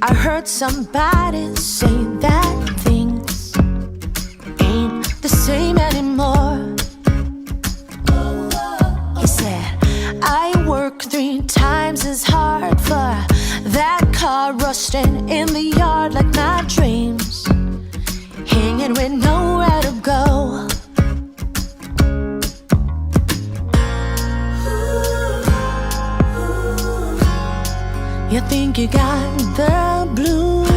I heard somebody say that things ain't the same anymore. He said, I work 3 times as hard for that car rusting in the yard like my dreams, hanging with nowhere to go. You think you got the blues?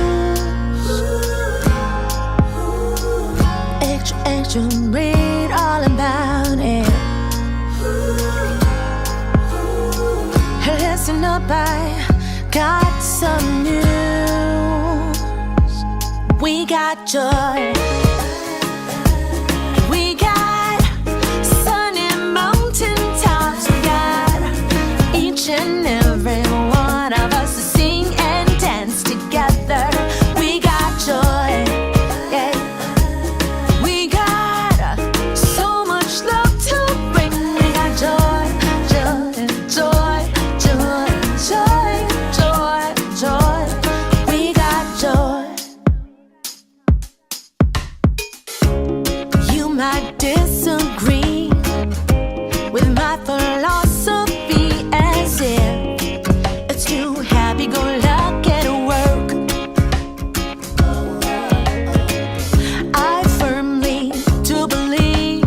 Extra, extra, read all about it. Listen up, I got some news. We got joy. We got sunny mountain tops. We got each and every one of us to sing and dance together. We got joy, yeah. We got so much love to bring. We got joy, joy, joy, joy, joy, joy, joy. We got joy. You might disagree with my philosophy, as if it's too happy-go-lucky to work. I firmly do believe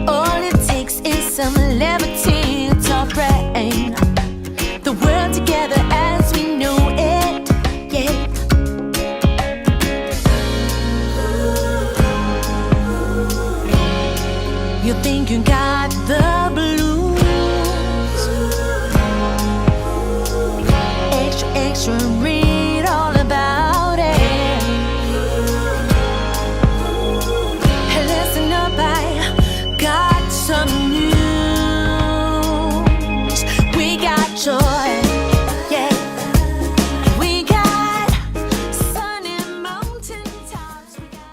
all it takes is some levity to bring the world together as we know it, yeah. You think you got the blues? Extra, extra, read all about it. Hey, listen up, I got some news. We got joy, yeah. We got sunny mountain tops. We got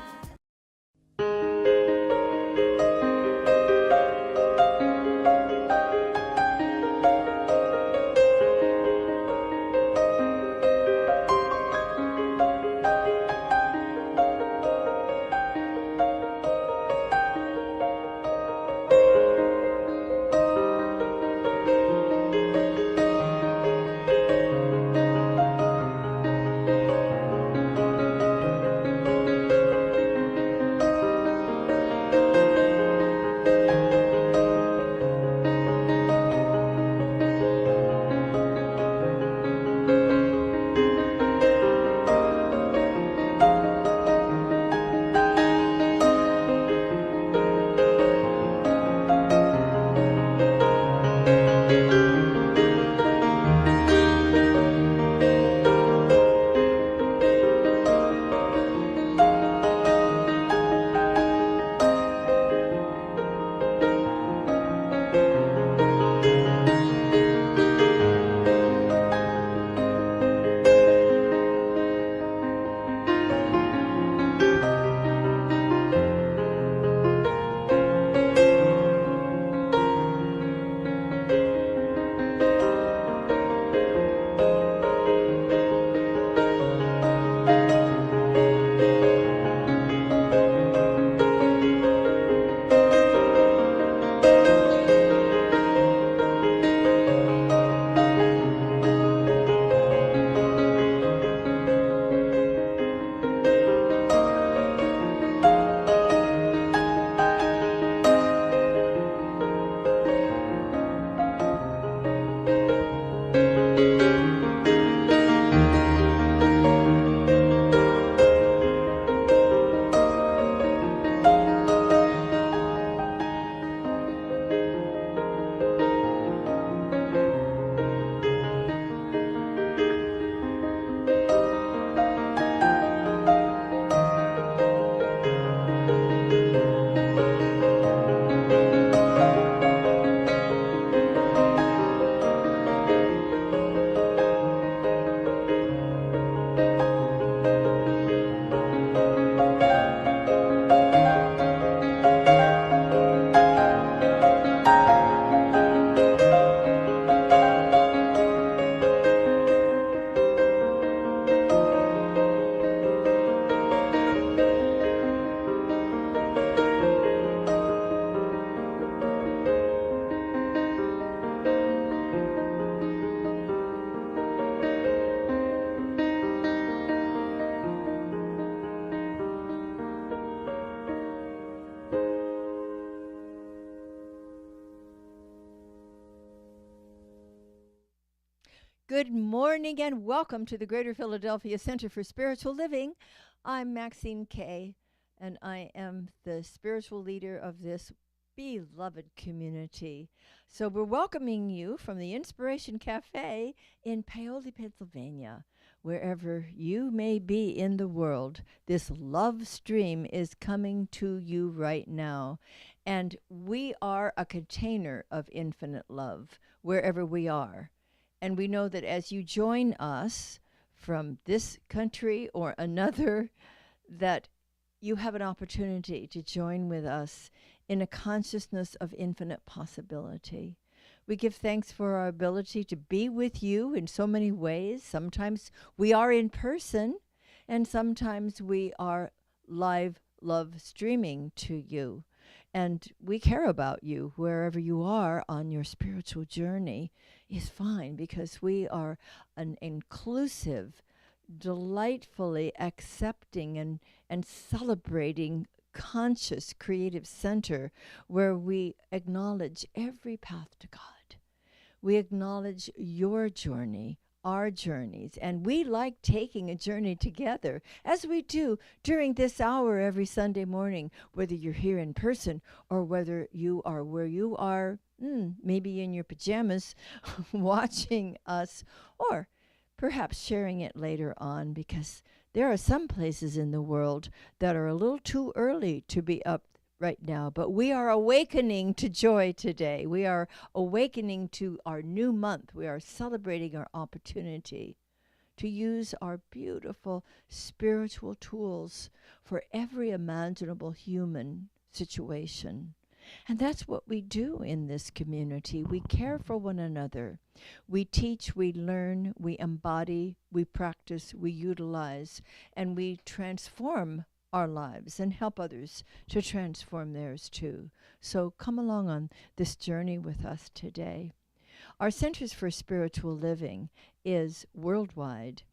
Good morning and welcome to the Greater Philadelphia Center for Spiritual Living. I'm Maxine Kaye, and I am the spiritual leader of this beloved community. So we're welcoming you from the Inspiration Cafe in Paoli, Pennsylvania. Wherever you may be in the world, this love stream is coming to you right now. And we are a container of infinite love wherever we are. And we know that as you join us from this country or another, that you have an opportunity to join with us in a consciousness of infinite possibility. We give thanks for our ability to be with you in so many ways. Sometimes we are in person, and sometimes we are live love streaming to you. And we care about you wherever you are on your spiritual journey is fine, because we are an inclusive, delightfully accepting and celebrating conscious creative center where we acknowledge every path to God. We acknowledge your journey, our journeys, and we like taking a journey together, as we do during this hour every Sunday morning, whether you're here in person or whether you are where you are, maybe in your pajamas, watching us, or perhaps sharing it later on, because there are some places in the world that are a little too early to be up right now, but we are awakening to joy today. We are awakening to our new month. We are celebrating our opportunity to use our beautiful spiritual tools for every imaginable human situation. And that's what we do in this community. We care for one another. We teach, we learn, we embody, we practice, we utilize, and we transform our lives and help others to transform theirs too. So come along on this journey with us today. Our Centers for Spiritual Living is worldwide,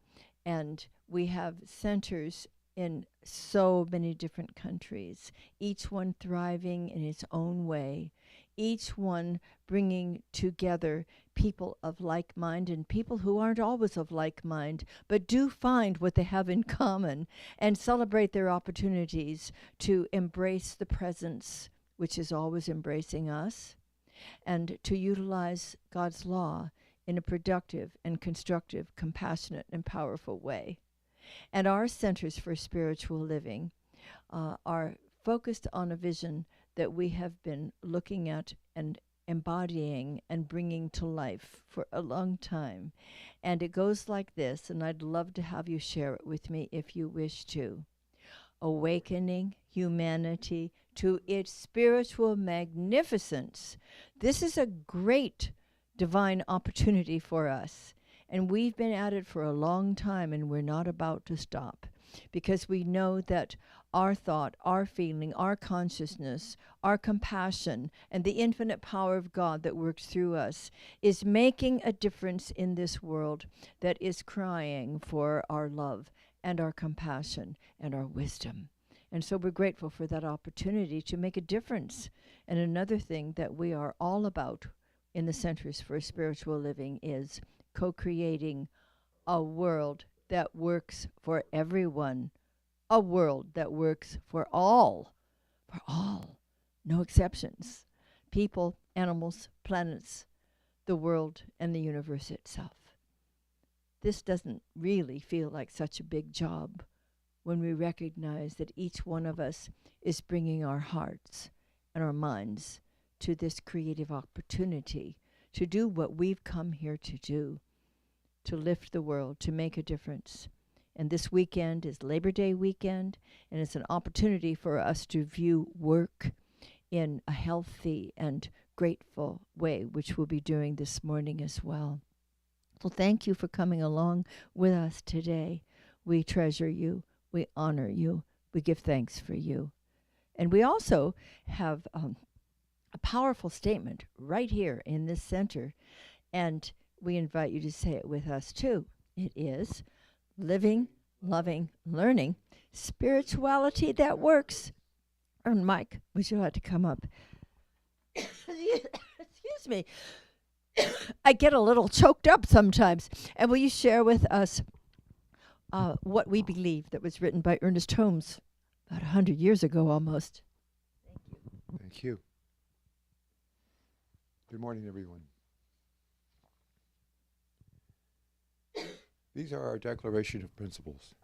and we have centers in so many different countries, each one thriving in its own way, each one bringing together people of like mind and people who aren't always of like mind, but do find what they have in common and celebrate their opportunities to embrace the presence, which is always embracing us, and to utilize God's law in a productive and constructive, compassionate and powerful way. And our Centers for Spiritual Living are focused on a vision that we have been looking at and embodying and bringing to life for a long time. And it goes like this, and I'd love to have you share it with me if you wish to. Awakening humanity to its spiritual magnificence. This is a great divine opportunity for us. And we've been at it for a long time, and we're not about to stop, because we know that our thought, our feeling, our consciousness, our compassion, and the infinite power of God that works through us is making a difference in this world that is crying for our love and our compassion and our wisdom. And so we're grateful for that opportunity to make a difference. And another thing that we are all about in the Centers for Spiritual Living is co-creating a world that works for everyone, a world that works for all, no exceptions, people, animals, planets, the world, and the universe itself. This doesn't really feel like such a big job when we recognize that each one of us is bringing our hearts and our minds to this creative opportunity to do what we've come here to do, to lift the world, to make a difference. And this weekend is Labor Day weekend, and it's an opportunity for us to view work in a healthy and grateful way, which we'll be doing this morning as well. So thank you for coming along with us today. We treasure you. We honor you. We give thanks for you. And we also have a powerful statement right here in this center, and we invite you to say it with us too. It is living, loving, learning, spirituality that works. And Mike, would you like to come up? Excuse me. I get a little choked up sometimes. And will you share with us what we believe that was written by Ernest Holmes about 100 years ago almost? Thank you. Good morning, everyone. These are our declaration of principles.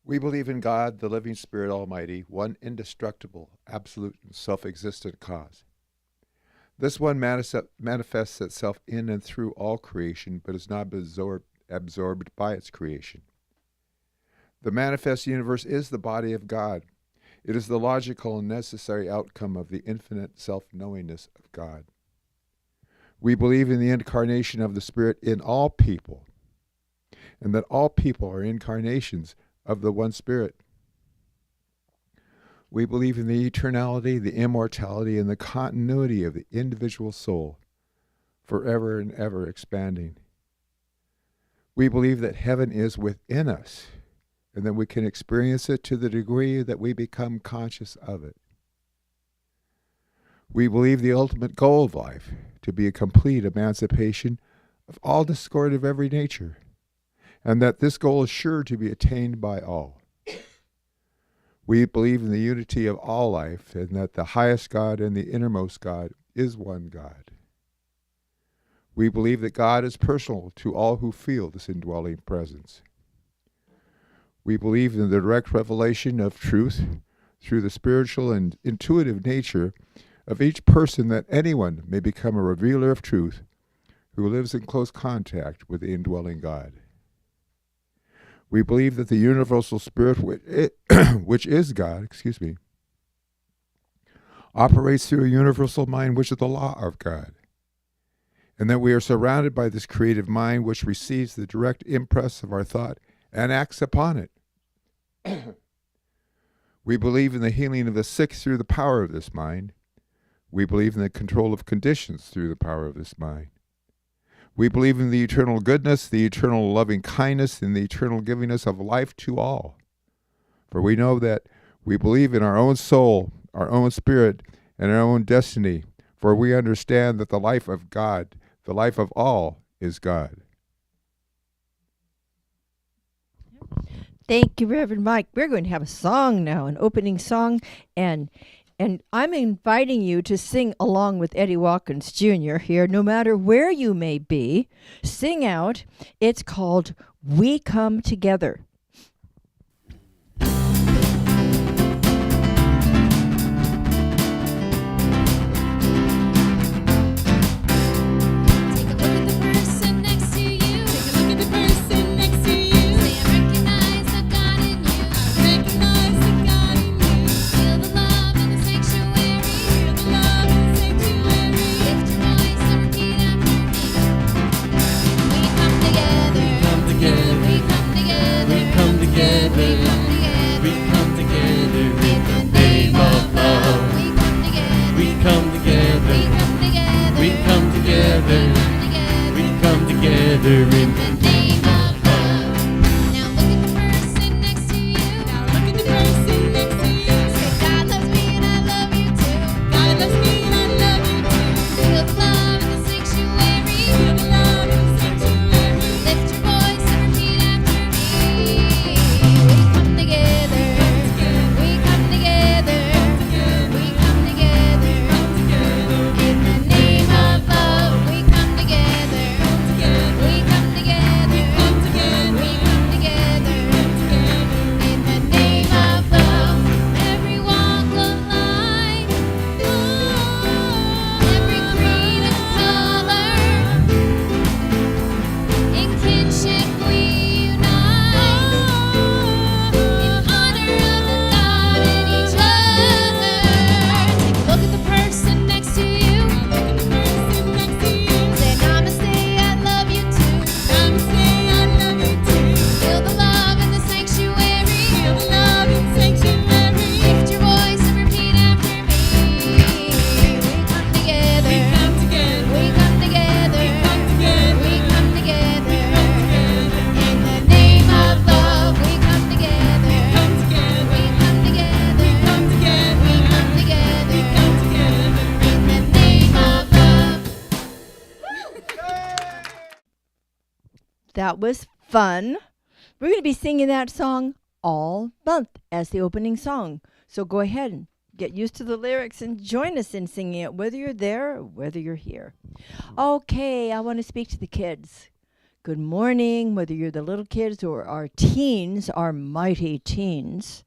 We believe in God, the living Spirit Almighty, one indestructible, absolute, and self-existent cause. This one manifests itself in and through all creation, but is not absorbed by its creation. The manifest universe is the body of God. It is the logical and necessary outcome of the infinite self-knowingness of God. We believe in the incarnation of the Spirit in all people, and that all people are incarnations of the one Spirit. We believe in the eternality, the immortality, and the continuity of the individual soul, forever and ever expanding. We believe that heaven is within us, and that we can experience it to the degree that we become conscious of it. We believe the ultimate goal of life to be a complete emancipation of all discord of every nature, and that this goal is sure to be attained by all. We believe in the unity of all life, and that the highest God and the innermost God is one God. We believe that God is personal to all who feel this indwelling presence. We believe in the direct revelation of truth through the spiritual and intuitive nature of each person, that anyone may become a revealer of truth who lives in close contact with the indwelling God. We believe that the universal Spirit, which is God, operates through a universal mind, which is the law of God, and that we are surrounded by this creative mind, which receives the direct impress of our thought and acts upon it. We believe in the healing of the sick through the power of this mind. We believe in the control of conditions through the power of this mind. We believe in the eternal goodness, the eternal loving kindness, and the eternal givingness of life to all. For we know that we believe in our own soul, our own spirit, and our own destiny, for we understand that the life of God, the life of all, is God. Thank you, Reverend Mike. We're going to have a song now, an opening song, and I'm inviting you to sing along with Eddie Watkins Jr. here, no matter where you may be. Sing out. It's called We Come Together. Together in the name of love. Now look at the person next to you. Now look at the person next to you. Say, God loves me and I love you too. God loves me and I love you too. Feel the love in the sanctuary. Feel the love in the sanctuary. Lift your voice and repeat after me. We come together. We come together. We come together. In the name of love. We come together. We come together. That was fun. We're going to be singing that song all month as the opening song. So go ahead and get used to the lyrics and join us in singing it, whether you're there or whether you're here. Okay, I want to speak to the kids. Good morning, whether you're the little kids or our teens, our mighty teens.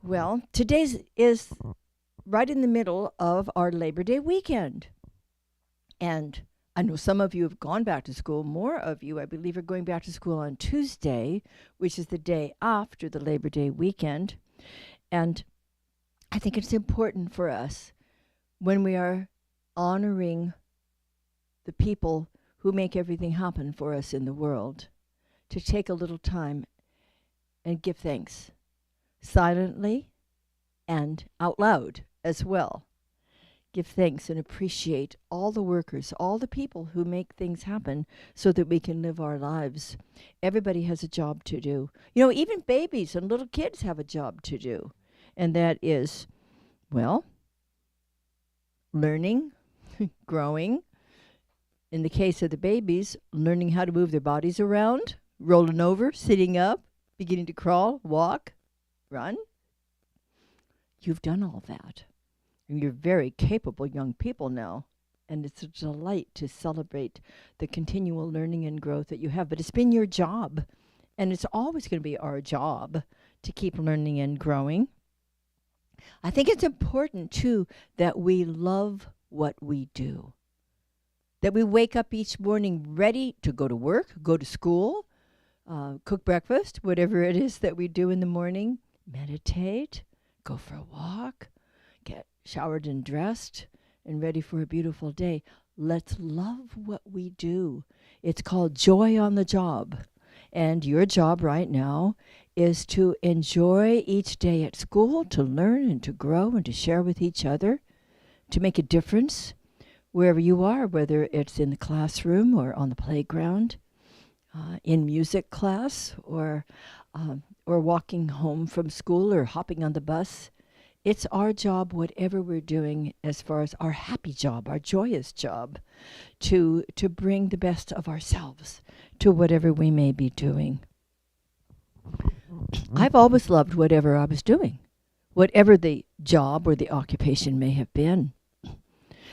Well, today's is right in the middle of our Labor Day weekend. And I know some of you have gone back to school. More of you, I believe, are going back to school on Tuesday, which is the day after the Labor Day weekend. And I think it's important for us when we are honoring the people who make everything happen for us in the world to take a little time and give thanks silently and out loud as well. Give thanks and appreciate all the workers, all the people who make things happen so that we can live our lives. Everybody has a job to do. You know, even babies and little kids have a job to do. And that is, well, learning, growing. In the case of the babies, learning how to move their bodies around, rolling over, sitting up, beginning to crawl, walk, run. You've done all that. And you're very capable young people now. And it's a delight to celebrate the continual learning and growth that you have. But it's been your job. And it's always going to be our job to keep learning and growing. I think it's important, too, that we love what we do. That we wake up each morning ready to go to work, go to school, cook breakfast, whatever it is that we do in the morning, meditate, go for a walk, get showered and dressed and ready for a beautiful day. Let's love what we do. It's called joy on the job. And your job right now is to enjoy each day at school, to learn and to grow and to share with each other, to make a difference wherever you are, whether it's in the classroom or on the playground, in music class, or walking home from school or hopping on the bus. It's our job, whatever we're doing, as far as our happy job, our joyous job, to bring the best of ourselves to whatever we may be doing. I've always loved whatever I was doing, whatever the job or the occupation may have been.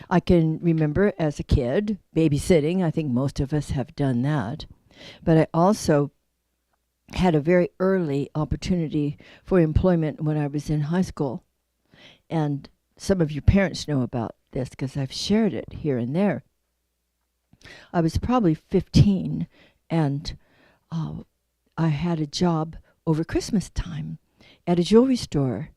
I can remember as a kid babysitting. I think most of us have done that. But I also had a very early opportunity for employment when I was in high school. And some of your parents know about this because I've shared it here and there. I was probably 15, and I had a job over Christmas time at a jewelry store.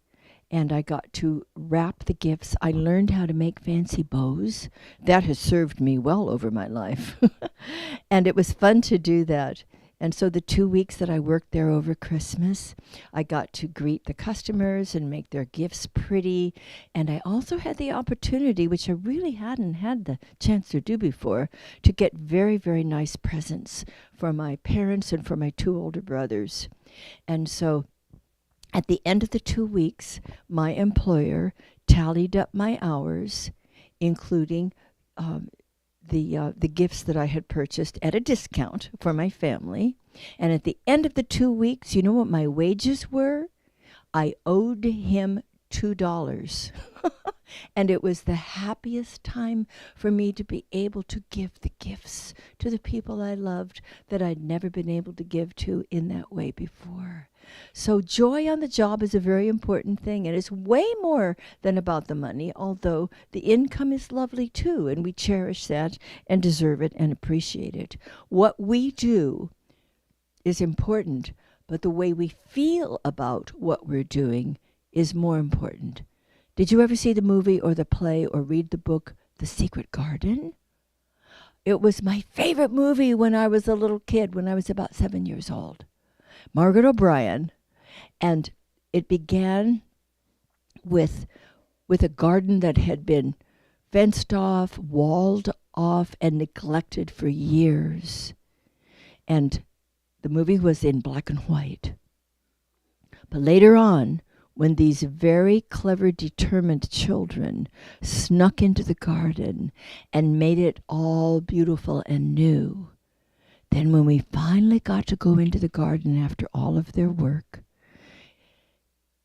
And I got to wrap the gifts. I learned how to make fancy bows. That has served me well over my life. And it was fun to do that. And so the 2 weeks that I worked there over Christmas, I got to greet the customers and make their gifts pretty. And I also had the opportunity, which I really hadn't had the chance to do before, to get very, very nice presents for my parents and for my 2 older brothers. And so at the end of the 2 weeks, my employer tallied up my hours, including the gifts that I had purchased at a discount for my family. And at the end of the 2 weeks, you know what my wages were? I owed him $2. And it was the happiest time for me to be able to give the gifts to the people I loved that I'd never been able to give to in that way before. So joy on the job is a very important thing, and it's way more than about the money, although the income is lovely too, and we cherish that and deserve it and appreciate it. What we do is important, but the way we feel about what we're doing is more important. Did you ever see the movie or the play or read the book, The Secret Garden? It was my favorite movie when I was a little kid, when I was about 7 years old. Margaret O'Brien, and it began with a garden that had been fenced off, walled off, and neglected for years. And the movie was in black and white. But later on, when these very clever, determined children snuck into the garden and made it all beautiful and new, Then when we finally got to go into the garden after all of their work,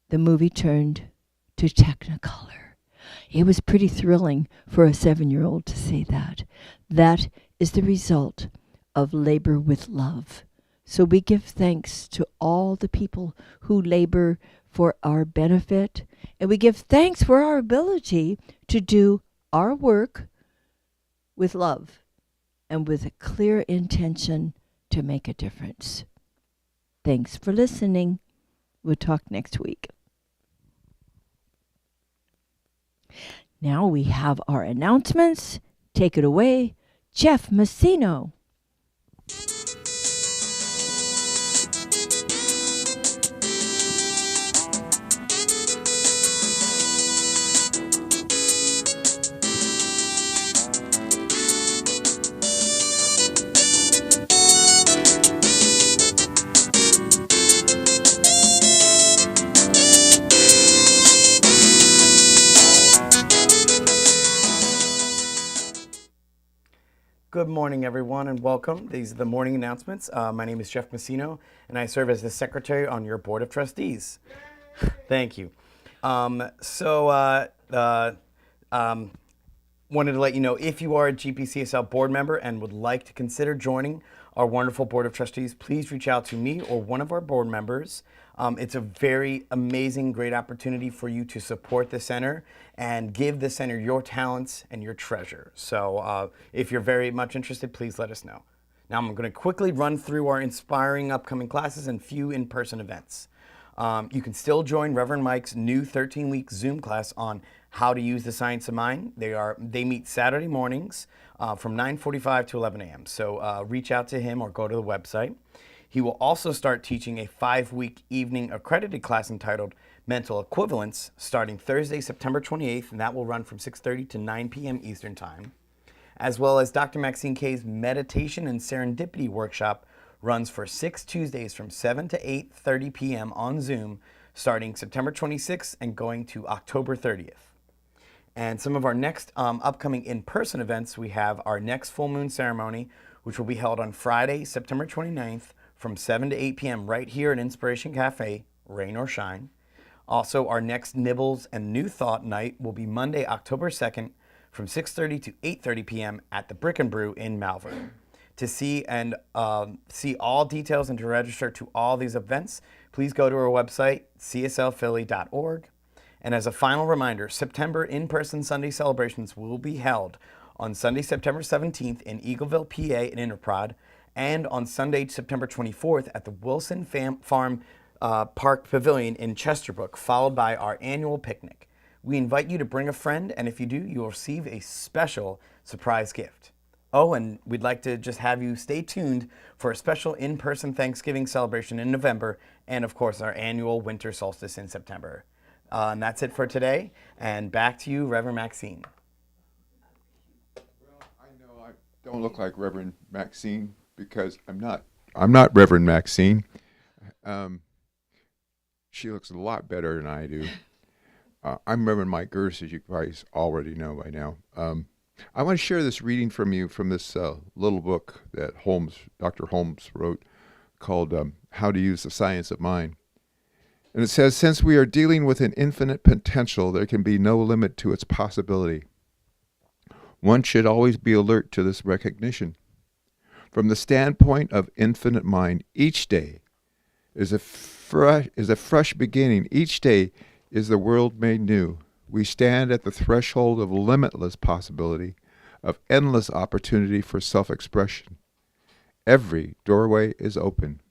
the movie turned to Technicolor. It was pretty thrilling for a 7-year-old to say that. That is the result of labor with love. So we give thanks to all the people who labor for our benefit, and we give thanks for our ability to do our work with love and with a clear intention to make a difference. Thanks for listening. We'll talk next week. Now we have our announcements. Take it away, Jeff Messino. Good morning, everyone, and welcome. These are the morning announcements. My name is Jeff Messino, and I serve as the secretary on your board of trustees. Thank you. Wanted to let you know, if you are a GPCSL board member and would like to consider joining our wonderful board of trustees, please reach out to me or one of our board members. It's a very amazing, great opportunity for you to support the center and give the center your talents and your treasure. So if you're very much interested, please let us know. Now I'm going to quickly run through our inspiring upcoming classes and few in-person events. You can still join Reverend Mike's new 13-week Zoom class on how to use the science of mind. They meet Saturday mornings from 9:45 to 11 a.m. So reach out to him or go to the website. He will also start teaching a 5-week evening accredited class entitled Mental Equivalence starting Thursday, September 28th, and that will run from 6:30 to 9 p.m. Eastern Time. As well as Dr. Maxine Kaye's Meditation and Serendipity Workshop runs for 6 Tuesdays from 7 to 8:30 p.m. on Zoom starting September 26th and going to October 30th. And some of our next upcoming in-person events, we have our next full moon ceremony, which will be held on Friday, September 29th from 7 to 8 p.m. right here at Inspiration Cafe, rain or shine. Also, our next Nibbles and New Thought night will be Monday, October 2nd from 6:30 to 8:30 p.m. at the Brick and Brew in Malvern. To see all details and to register to all these events, please go to our website, cslphilly.org. And as a final reminder, September in-person Sunday celebrations will be held on Sunday, September 17th in Eagleville, PA in Interprod, and on Sunday, September 24th at the Wilson Farm Park Pavilion in Chesterbrook, followed by our annual picnic. We invite you to bring a friend, and if you do, you will receive a special surprise gift. Oh, and we'd like to just have you stay tuned for a special in-person Thanksgiving celebration in November, and of course, our annual winter solstice in September. And that's it for today, and back to you, Reverend Maxine. Well, I know I don't look like Reverend Maxine because I'm not Reverend Maxine. She looks a lot better than I do. I'm Reverend Mike Gerst, as you guys already know by now. I want to share this reading from you from this little book that Dr. Holmes wrote called How to Use the Science of Mind. And it says, since we are dealing with an infinite potential, there can be no limit to its possibility. One should always be alert to this recognition. From the standpoint of infinite mind, each day is a fresh beginning. Each day is the world made new. We stand at the threshold of limitless possibility, of endless opportunity for self-expression. Every doorway is open.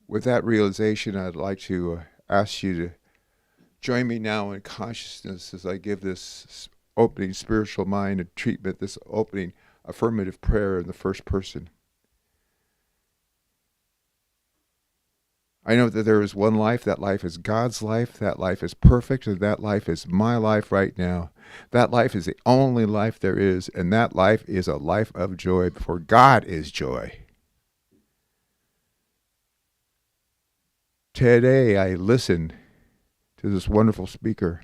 With that realization, I'd like to ask you to join me now in consciousness as I give this opening spiritual mind and treatment, this opening affirmative prayer in the first person. I know that there is one life. That life is God's life. That life is perfect, and that life is my life right now. That life is the only life there is, and that life is a life of joy, for God is joy. Today I listened to this wonderful speaker.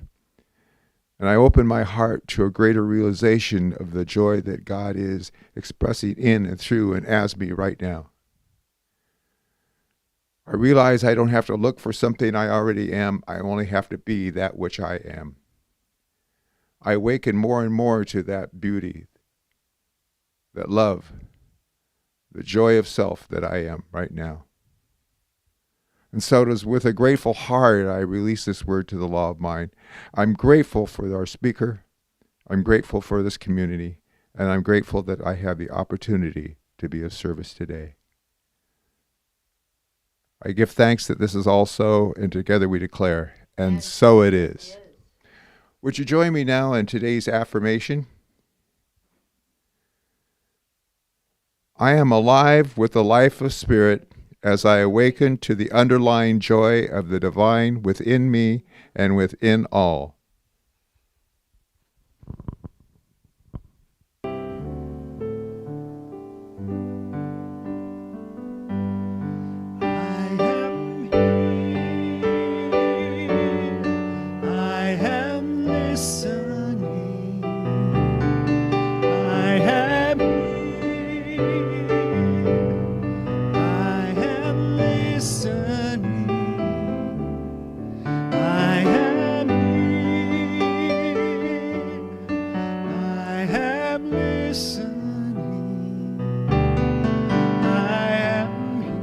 And I open my heart to a greater realization of the joy that God is expressing in and through and as me right now. I realize I don't have to look for something I already am. I only have to be that which I am. I awaken more and more to that beauty, that love, the joy of self that I am right now. And so it is with a grateful heart I release this word to the law of mind. I'm grateful for our speaker. I'm grateful for this community. And I'm grateful that I have the opportunity to be of service today. I give thanks that this is all so, and together we declare, and so it is. Would you join me now in today's affirmation? I am alive with the life of spirit as I awaken to the underlying joy of the divine within me and within all. I am listening. I am here. I am listening. I am here. I am listening. I am here.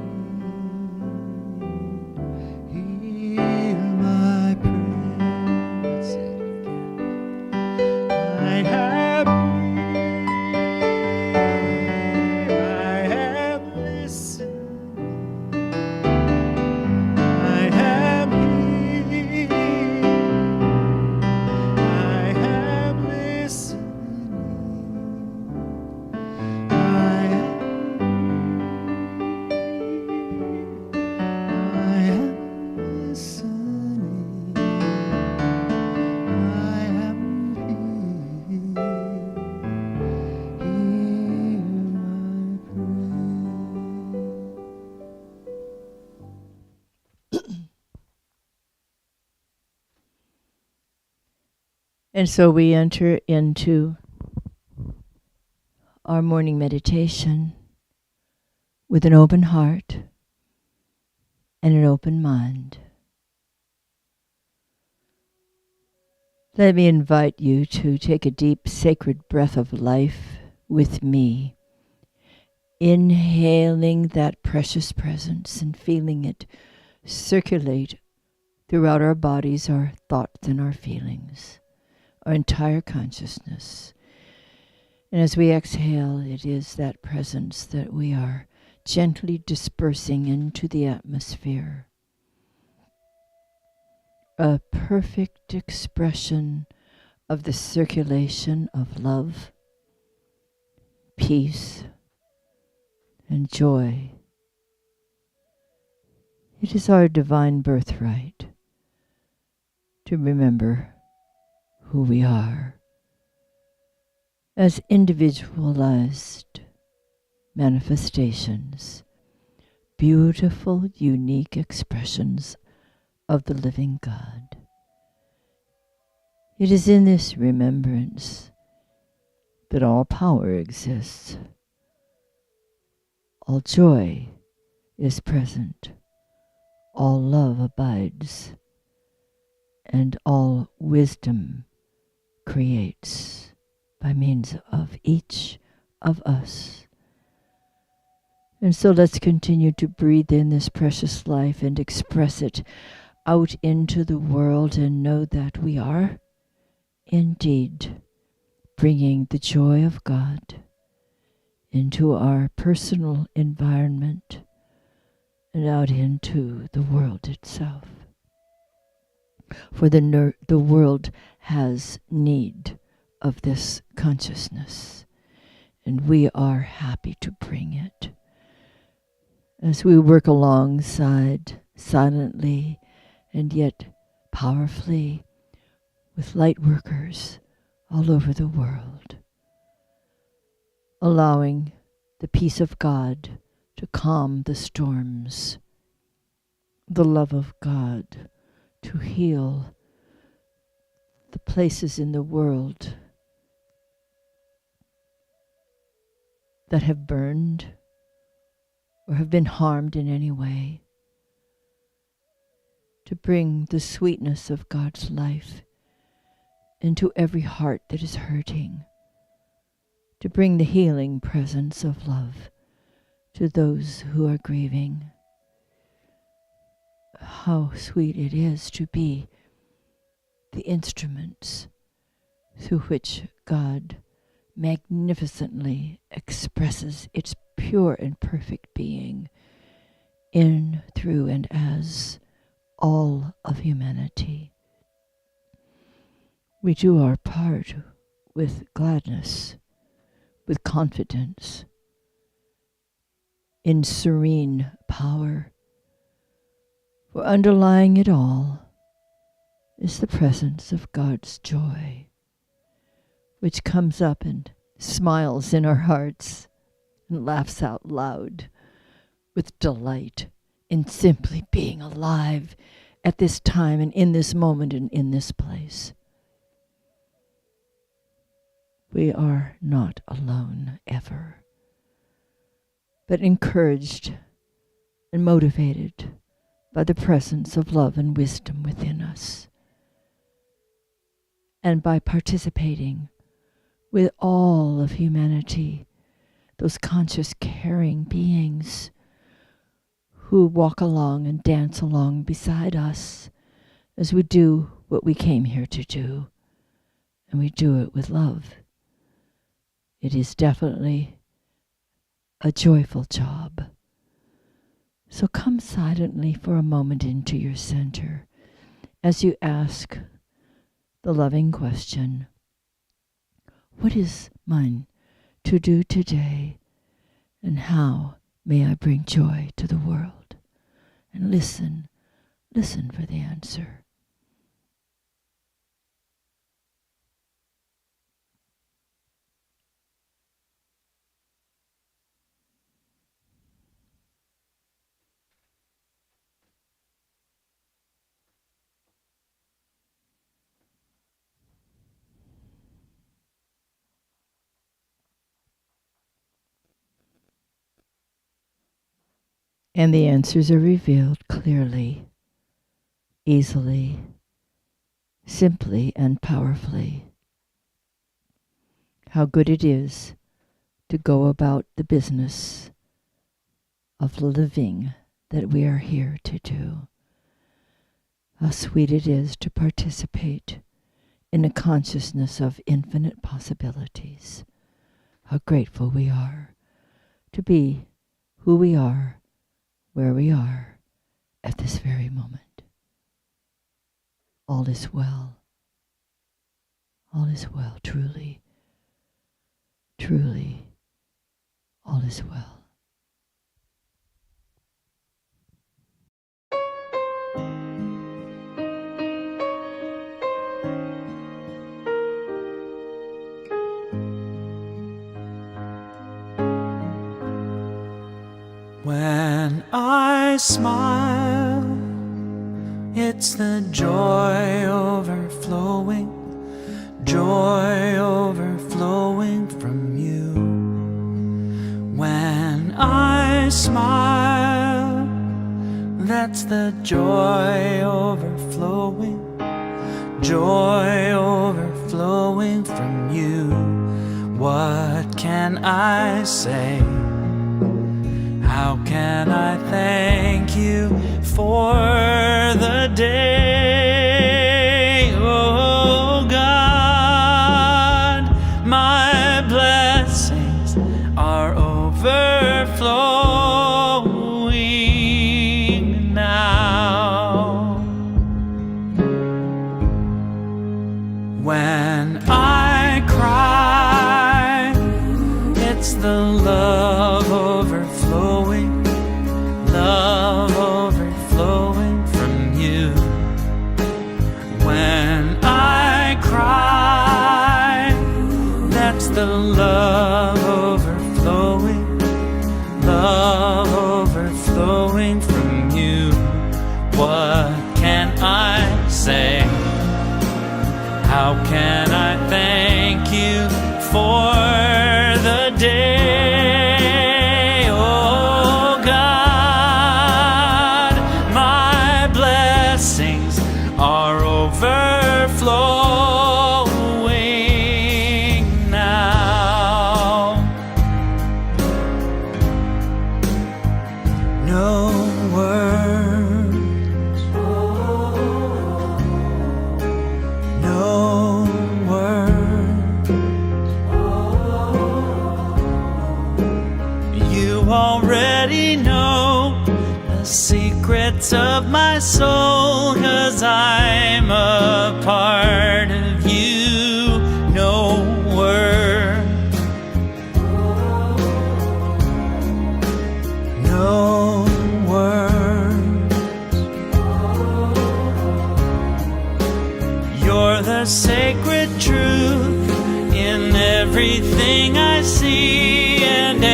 Hear my prayer. Let's say it again. I am here. I am listening. I am here. I am listening. I am listening. I am here. Hear my prayer. And so we enter into our morning meditation with an open heart and an open mind. Let me invite you to take a deep sacred breath of life with me, inhaling that precious presence and feeling it circulate throughout our bodies, our thoughts and our feelings, our entire consciousness. And as we exhale, it is that presence that we are gently dispersing into the atmosphere. A perfect expression of the circulation of love, peace, and joy. It is our divine birthright to remember who we are as individualized manifestations, beautiful, unique expressions of the living God. It is in this remembrance that all power exists, all joy is present, all love abides, and all wisdom creates by means of each of us. And so let's continue to breathe in this precious life and express it out into the world and know that we are indeed bringing the joy of God into our personal environment and out into the world itself. For the world has need of this consciousness, and we are happy to bring it. As we work alongside, silently and yet powerfully, with light workers all over the world, allowing the peace of God to calm the storms, the love of God to heal the the places in the world that have burned or have been harmed in any way, to bring the sweetness of God's life into every heart that is hurting, to bring the healing presence of love to those who are grieving. How sweet it is to be the instruments through which God magnificently expresses its pure and perfect being in, through, and as all of humanity. We do our part with gladness, with confidence, in serene power, for underlying it all is the presence of God's joy, which comes up and smiles in our hearts and laughs out loud with delight in simply being alive at this time and in this moment and in this place. We are not alone ever, but encouraged and motivated by the presence of love and wisdom within us, and by participating with all of humanity, those conscious, caring beings who walk along and dance along beside us as we do what we came here to do, and we do it with love. It is definitely a joyful job. So come silently for a moment into your center as you ask the loving question, what is mine to do today, and how may I bring joy to the world? And listen for the answer. And the answers are revealed clearly, easily, simply, and powerfully. How good it is to go about the business of living that we are here to do. How sweet it is to participate in a consciousness of infinite possibilities. How grateful we are to be who we are, where we are at this very moment. All is well. All is well, truly. Truly, all is well. When I smile, it's the joy overflowing from you. When I smile, that's the joy overflowing from you. What can I say? How can I thank you for the day? Oh God, my blessings are overflowing now. When I cry, it's the love overflowing from you. When I cry, that's the love overflowing from you. What can I say? How How can I thank you for the day? Oh God, my blessings are overflowing now. No words, no words. You already know the secrets of my soul, 'cause I'm a part of you. No words, no words. You're the sacred truth in everything I see and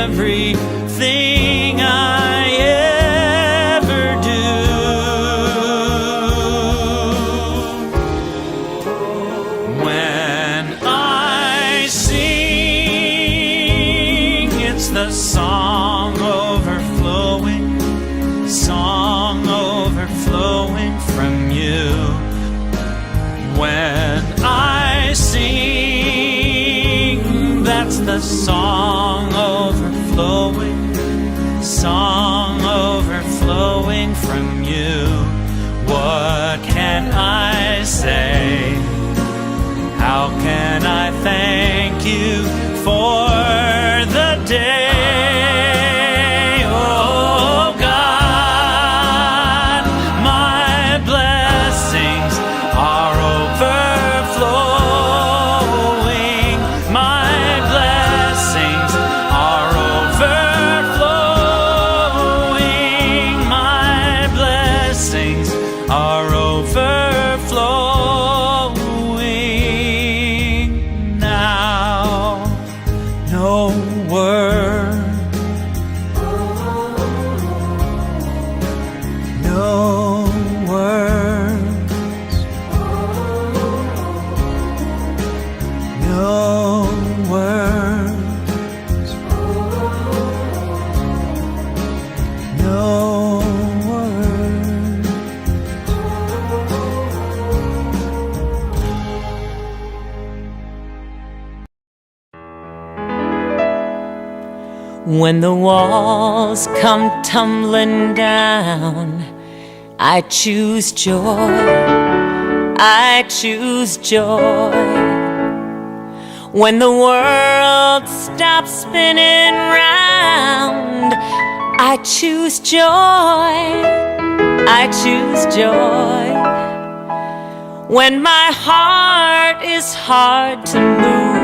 everything I ever do. When I sing, it's the song overflowing from you. When I sing, that's the song overflowing from you. What can I say? How can I thank you for the day? Oh God, my blessings are overflowing. My blessings are overflowing. My blessings are overflowing now. No words, no words, no words, no words. When the walls come tumbling down, I choose joy, I choose joy. When the world stops spinning round, I choose joy, I choose joy. When my heart is hard to move,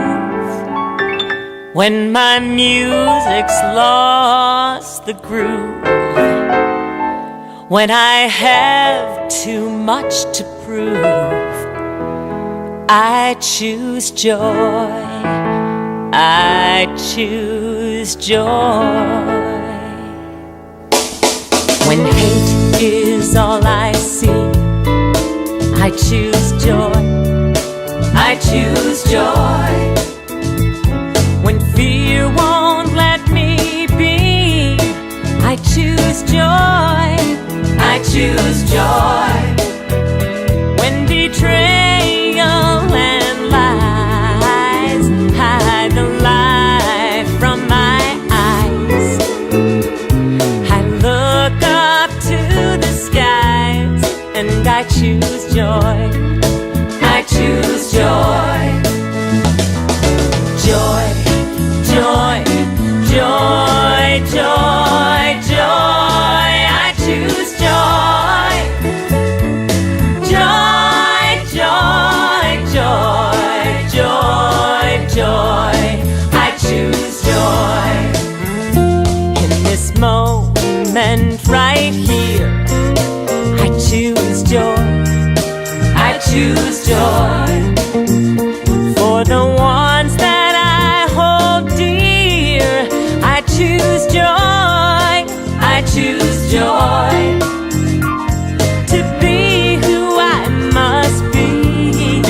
when my music's lost the groove, when I have too much to prove, I choose joy, I choose joy. When hate is all I see, I choose joy, I choose joy. When fear won't let me be, I choose joy, I choose joy. When betrayal and lies hide the light from my eyes, I look up to the skies and I choose joy, I choose joy. Joy, joy, joy, joy, joy, I choose joy. Joy, joy, joy, joy, joy, I choose joy. In this moment right here, I choose joy, I choose joy. For the ones that I hold dear, I choose joy, I choose joy. To be who I must be,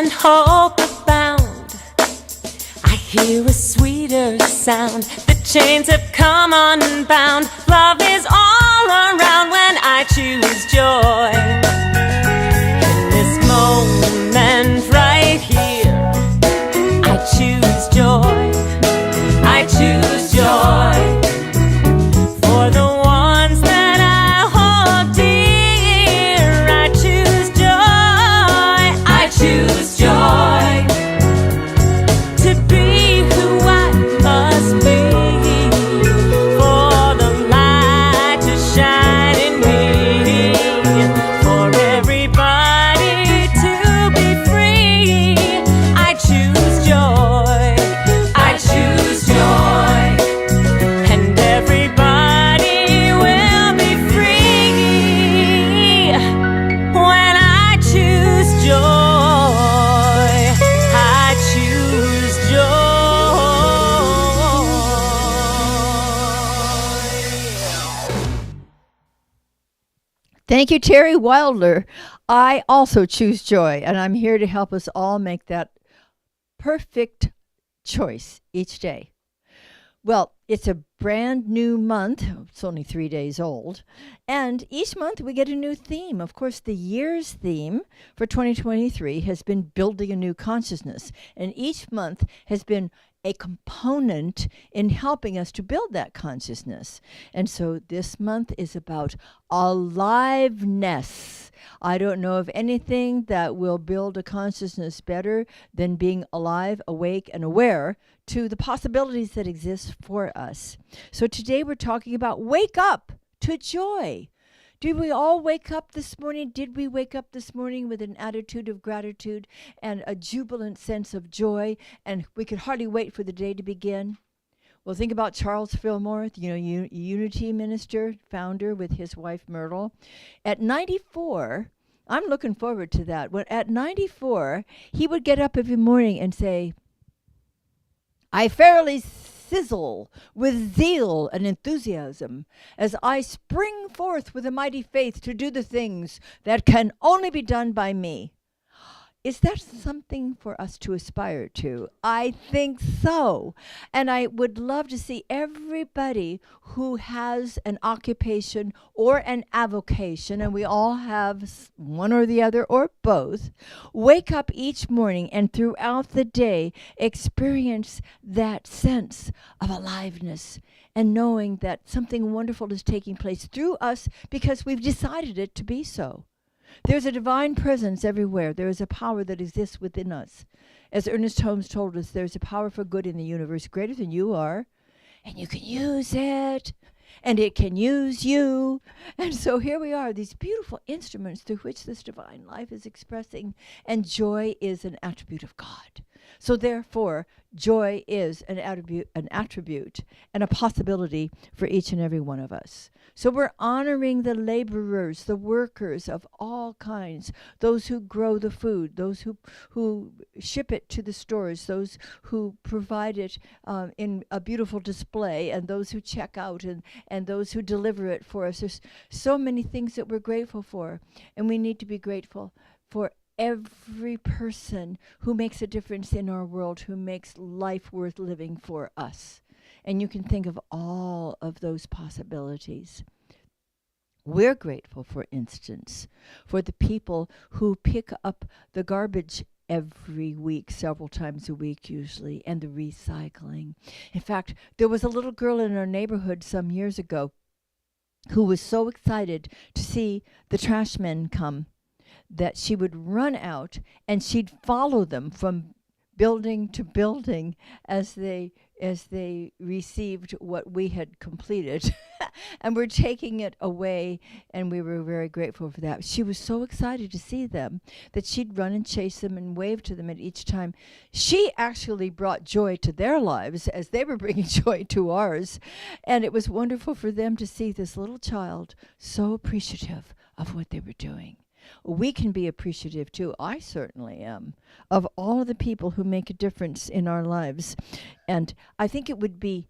and hope abound. I hear a sweeter sound. The chains have come unbound. Love is all around when I choose joy. In this moment right here, I choose joy. I choose joy. For the ones that I hold dear, I choose joy. I choose joy. To be who I must be, for the light to shine in me, for everybody to be free. I choose joy. I choose joy. And everybody will be free when I choose joy. I choose joy. Thank you, Terry Wilder. I also choose joy, and I'm here to help us all make that perfect choice each day. Well, it's a brand new month. It's only 3 days old. And each month we get a new theme. Of course, the year's theme for 2023 has been building a new consciousness. And each month has been a component in helping us to build that consciousness. And so this month is about aliveness. I don't know of anything that will build a consciousness better than being alive, awake, and aware to the possibilities that exist for us. So today we're talking about wake up to joy. Did we all wake up this morning? Did we wake up this morning with an attitude of gratitude and a jubilant sense of joy, and we could hardly wait for the day to begin? Well, think about Charles Fillmore, Unity minister, founder with his wife Myrtle. At 94, I'm looking forward to that. At 94, he would get up every morning and say, I fairly sizzle with zeal and enthusiasm as I spring forth with a mighty faith to do the things that can only be done by me. Is that something for us to aspire to? I think so. And I would love to see everybody who has an occupation or an avocation, and we all have one or the other or both, wake up each morning and throughout the day experience that sense of aliveness and knowing that something wonderful is taking place through us because we've decided it to be so. There's a divine presence everywhere. There is a power that exists within us. As Ernest Holmes told us, there's a power for good in the universe greater than you are, and you can use it, and it can use you. And so here we are, these beautiful instruments through which this divine life is expressing, and joy is an attribute of God. So therefore, joy is an attribute and a possibility for each and every one of us. So we're honoring the laborers, the workers of all kinds, those who grow the food, those who ship it to the stores, those who provide it in a beautiful display, and those who check out, and those who deliver it for us. There's so many things that we're grateful for, and we need to be grateful for every person who makes a difference in our world, who makes life worth living for us. And you can think of all of those possibilities. We're grateful, for instance, for the people who pick up the garbage every week, several times a week usually, and the recycling. In fact, there was a little girl in our neighborhood some years ago who was so excited to see the trash men come that she would run out and she'd follow them from building to building as they received what we had completed. And we're taking it away, and we were very grateful for that. She was so excited to see them that she'd run and chase them and wave to them at each time. She actually brought joy to their lives as they were bringing joy to ours. And it was wonderful for them to see this little child so appreciative of what they were doing. We can be appreciative too. I certainly am, of all of the people who make a difference in our lives. And I think it would be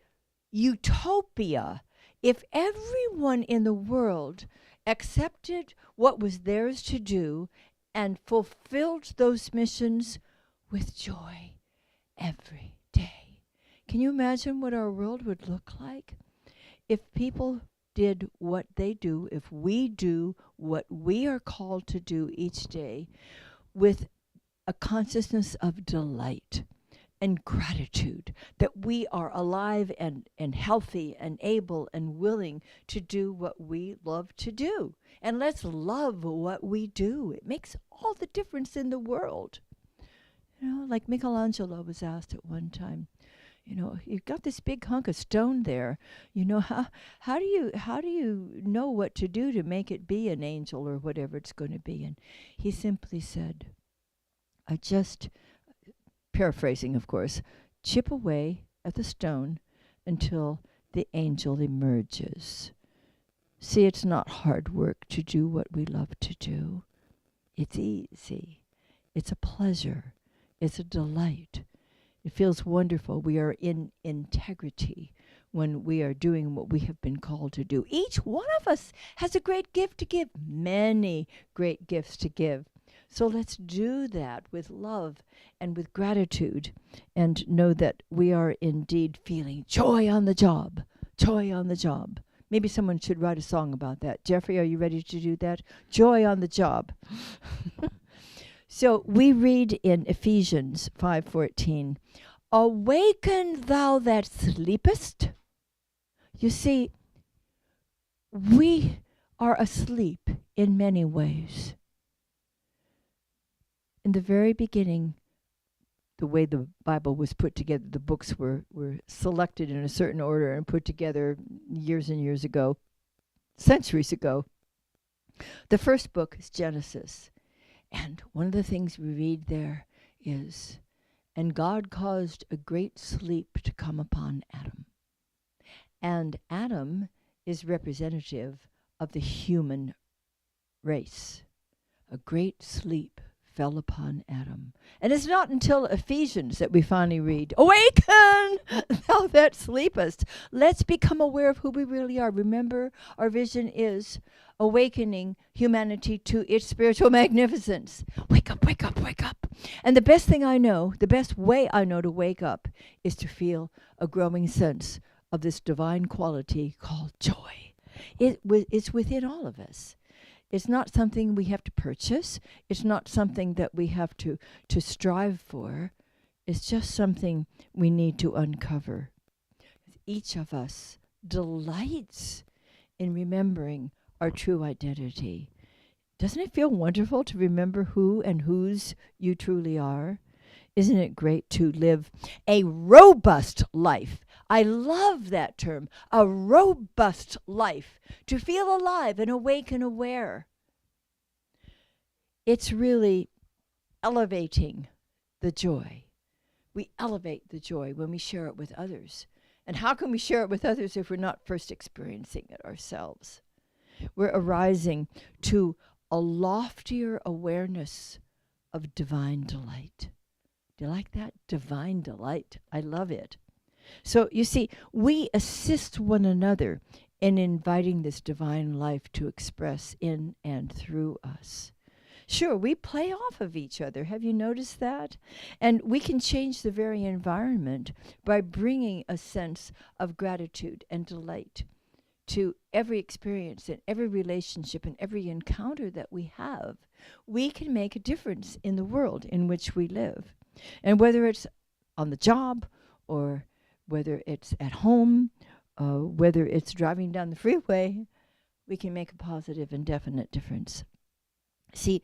utopia if everyone in the world accepted what was theirs to do and fulfilled those missions with joy every day. Can you imagine what our world would look like if people did what they do, if we do what we are called to do each day with a consciousness of delight and gratitude that we are alive and healthy and able and willing to do what we love to do. And let's love what we do. It makes all the difference in the world. You know, like Michelangelo was asked at one time, you know, you've got this big hunk of stone there. You know, how do you know what to do to make it be an angel or whatever it's going to be? And he simply said, I just, paraphrasing of course, chip away at the stone until the angel emerges. See, it's not hard work to do what we love to do. It's easy. It's a pleasure. It's a delight. It feels wonderful. We are in integrity when we are doing what we have been called to do. Each one of us has a great gift to give, many great gifts to give. So let's do that with love and with gratitude and know that we are indeed feeling joy on the job, joy on the job. Maybe someone should write a song about that. Jeffrey, are you ready to do that? Joy on the job. So we read in Ephesians 5:14, awaken thou that sleepest. You see, we are asleep in many ways. In the very beginning, the way the Bible was put together, the books were selected in a certain order and put together years and years ago, centuries ago. The first book is Genesis. And one of the things we read there is, and God caused a great sleep to come upon Adam. And Adam is representative of the human race. A great sleep fell upon Adam. And it's not until Ephesians that we finally read, awaken thou that sleepest. Let's become aware of who we really are. Remember, our vision is awakening humanity to its spiritual magnificence. Wake up, wake up, wake up. And the best thing I know, the best way I know to wake up is to feel a growing sense of this divine quality called joy. It's within all of us. It's not something we have to purchase. It's not something that we have to strive for. It's just something we need to uncover. Each of us delights in remembering our true identity. Doesn't it feel wonderful to remember who and whose you truly are? Isn't it great to live a robust life? I love that term, a robust life, to feel alive and awake and aware. It's really elevating the joy. We elevate the joy when we share it with others. And how can we share it with others if we're not first experiencing it ourselves? We're arising to a loftier awareness of divine delight. Do you like that? Divine delight. I love it. So you see, we assist one another in inviting this divine life to express in and through us. Sure, we play off of each other. Have you noticed that? And we can change the very environment by bringing a sense of gratitude and delight to every experience and every relationship and every encounter that we have. We can make a difference in the world in which we live. And whether it's on the job or whether it's at home, whether it's driving down the freeway, we can make a positive and definite difference. See,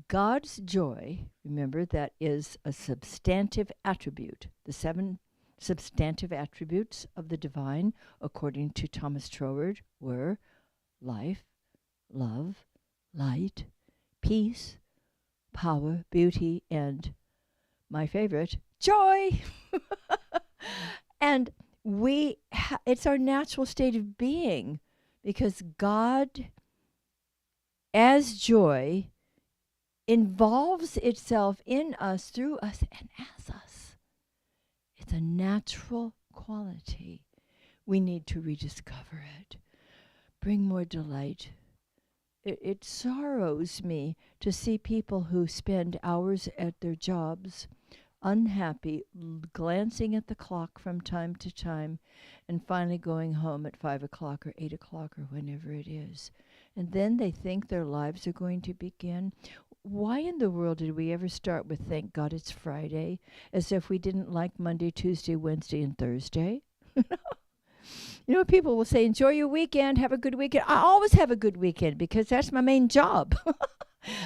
God's joy, remember, that is a substantive attribute. The 7 substantive attributes of the divine, according to Thomas Troward, were life, love, light, peace, power, beauty, and my favorite, joy. And it's our natural state of being, because God, as joy, involves itself in us, through us, and as us. It's a natural quality. We need to rediscover it. Bring more delight. It sorrows me to see people who spend hours at their jobs unhappy, glancing at the clock from time to time, and finally going home at 5 o'clock or 8 o'clock or whenever it is. And then they think their lives are going to begin. Why in the world did we ever start with thank God it's Friday, as if we didn't like Monday, Tuesday, Wednesday, and Thursday? You know, people will say, enjoy your weekend, have a good weekend. I always have a good weekend because that's my main job.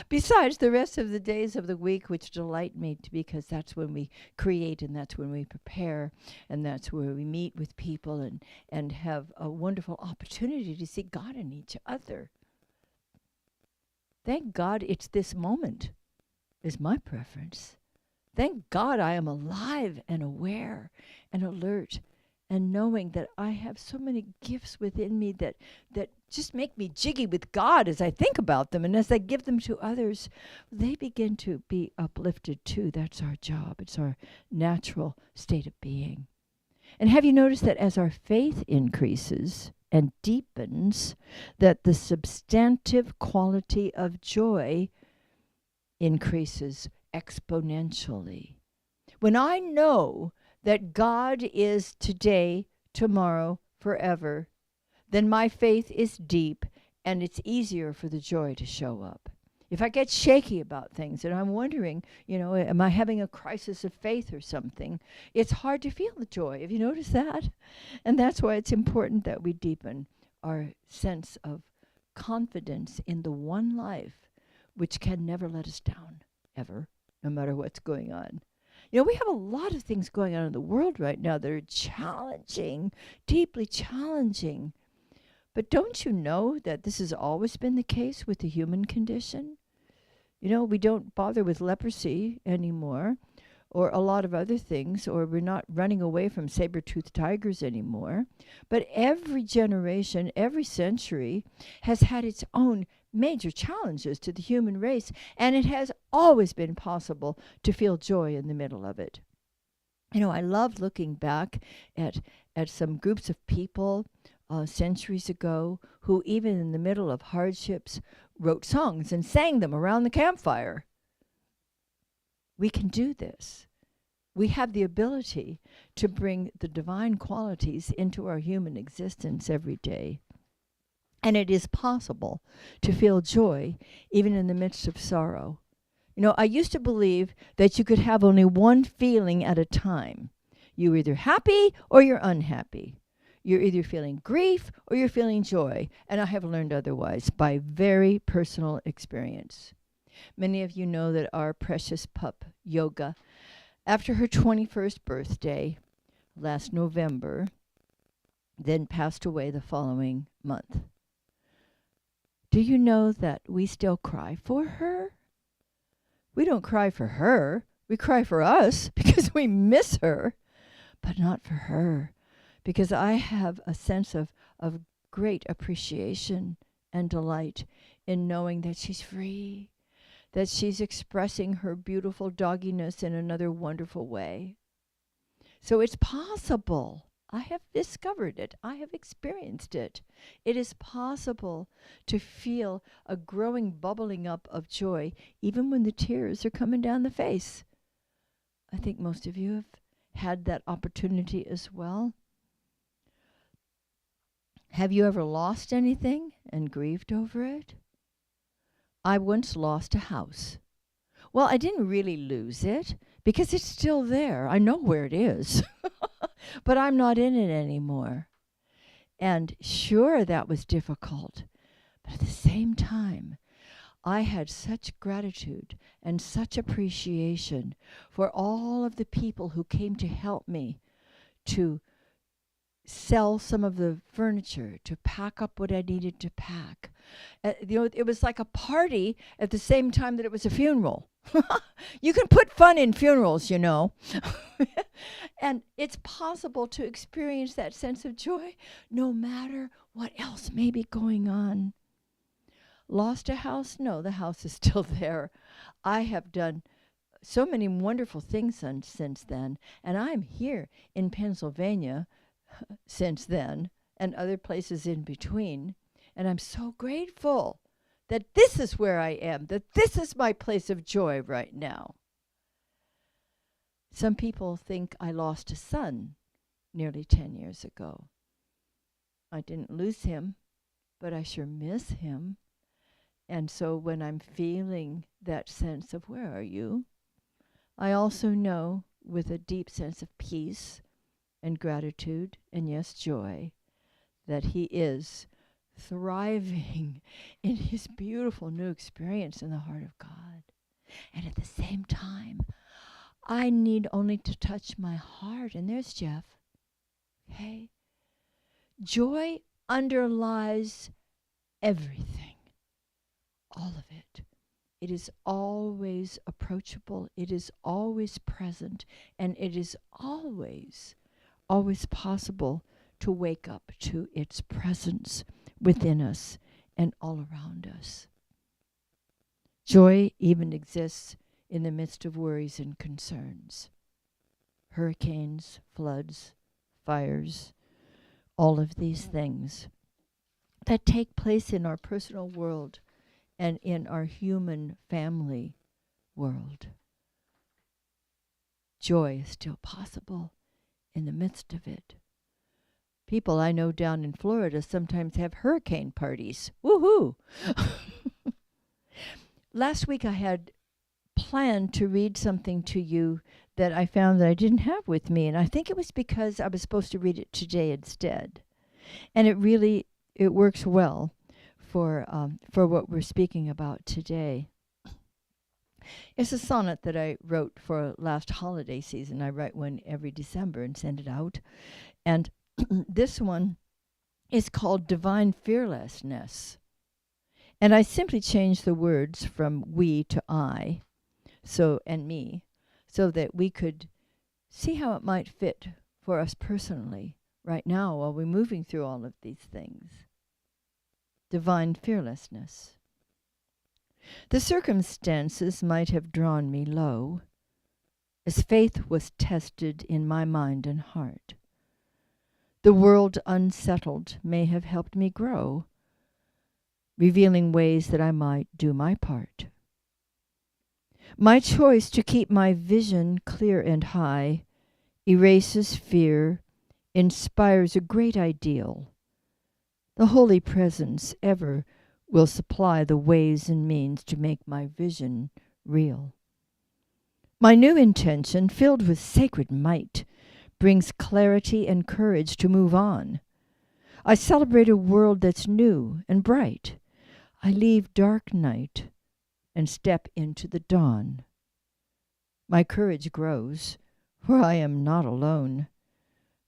Besides the rest of the days of the week, which delight me because that's when we create and that's when we prepare and that's where we meet with people and have a wonderful opportunity to see God in each other. Thank God it's this moment is my preference. Thank God I am alive and aware and alert and knowing that I have so many gifts within me that just make me jiggy with God as I think about them. And as I give them to others, they begin to be uplifted too. That's our job. It's our natural state of being. And have you noticed that as our faith increases and deepens, that the substantive quality of joy increases exponentially? When I know that God is today, tomorrow, forever, then my faith is deep and it's easier for the joy to show up. If I get shaky about things and I'm wondering, am I having a crisis of faith or something, it's hard to feel the joy. Have you noticed that? And that's why it's important that we deepen our sense of confidence in the one life which can never let us down, ever, no matter what's going on. We have a lot of things going on in the world right now that are challenging, deeply challenging. But don't you know that this has always been the case with the human condition? We don't bother with leprosy anymore, or a lot of other things, or we're not running away from saber-toothed tigers anymore. But every generation, every century has had its own major challenges to the human race, and it has always been possible to feel joy in the middle of it. I love looking back at some groups of people centuries ago who, even in the middle of hardships, wrote songs and sang them around the campfire. We can do this. We have the ability to bring the divine qualities into our human existence every day. And it is possible to feel joy even in the midst of sorrow. I used to believe that you could have only one feeling at a time. You're either happy or you're unhappy. You're either feeling grief or you're feeling joy. And I have learned otherwise by very personal experience. Many of you know that our precious pup, Yoga, after her 21st birthday last November, then passed away the following month. Do you know that we still cry for her? We don't cry for her. We cry for us because we miss her, but not for her, because I have a sense of great appreciation and delight in knowing that she's free, that she's expressing her beautiful dogginess in another wonderful way. So it's possible. I have discovered it. I have experienced it. It is possible to feel a growing bubbling up of joy even when the tears are coming down the face. I think most of you have had that opportunity as well. Have you ever lost anything and grieved over it? I once lost a house. Well, I didn't really lose it because it's still there. I know where it is. But I'm not in it anymore. And sure, that was difficult. But at the same time, I had such gratitude and such appreciation for all of the people who came to help me to sell some of the furniture, to pack up what I needed to pack. It was like a party at the same time that it was a funeral. You can put fun in funerals, And it's possible to experience that sense of joy no matter what else may be going on. Lost a house? No, the house is still there. I have done so many wonderful things since then, and I'm here in Pennsylvania since then, and other places in between. And I'm so grateful that this is where I am, that this is my place of joy right now. Some people think I lost a son nearly 10 years ago. I didn't lose him, but I sure miss him. And so when I'm feeling that sense of where are you, I also know with a deep sense of peace and gratitude and yes, joy, that he is thriving in his beautiful new experience in the heart of God. And at the same time, I need only to touch my heart, and there's Jeff. Okay? Joy underlies everything, all of it. It is always approachable, it is always present, and it is always possible to wake up to its presence within us and all around us. Joy even exists in the midst of worries and concerns. Hurricanes, floods, fires, all of these things that take place in our personal world and in our human family world. Joy is still possible in the midst of it. People I know down in Florida sometimes have hurricane parties. Woohoo! Last week I had planned to read something to you that I found that I didn't have with me, and I think it was because I was supposed to read it today instead. And it works well for what we're speaking about today. It's a sonnet that I wrote for last holiday season. I write one every December and send it out. And this one is called Divine Fearlessness. And I simply changed the words from we to I, and me, so that we could see how it might fit for us personally right now while we're moving through all of these things. Divine fearlessness. The circumstances might have drawn me low, as faith was tested in my mind and heart. The world unsettled may have helped me grow, revealing ways that I might do my part. My choice to keep my vision clear and high erases fear, inspires a great ideal. The Holy Presence ever will supply the ways and means to make my vision real. My new intention, filled with sacred might, brings clarity and courage to move on. I celebrate a world that's new and bright. I leave dark night and step into the dawn. My courage grows, for I am not alone.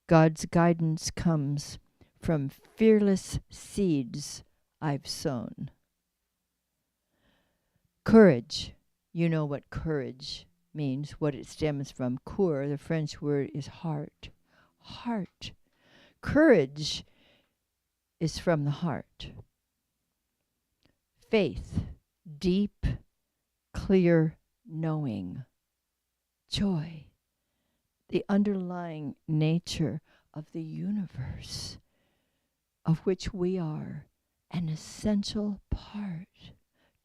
God's guidance comes from fearless seeds I've sown. Courage. You know what courage means, what it stems from. Coeur, the French word, is heart. Heart. Courage is from the heart. Faith, deep, clear knowing. Joy, the underlying nature of the universe, of which we are an essential part.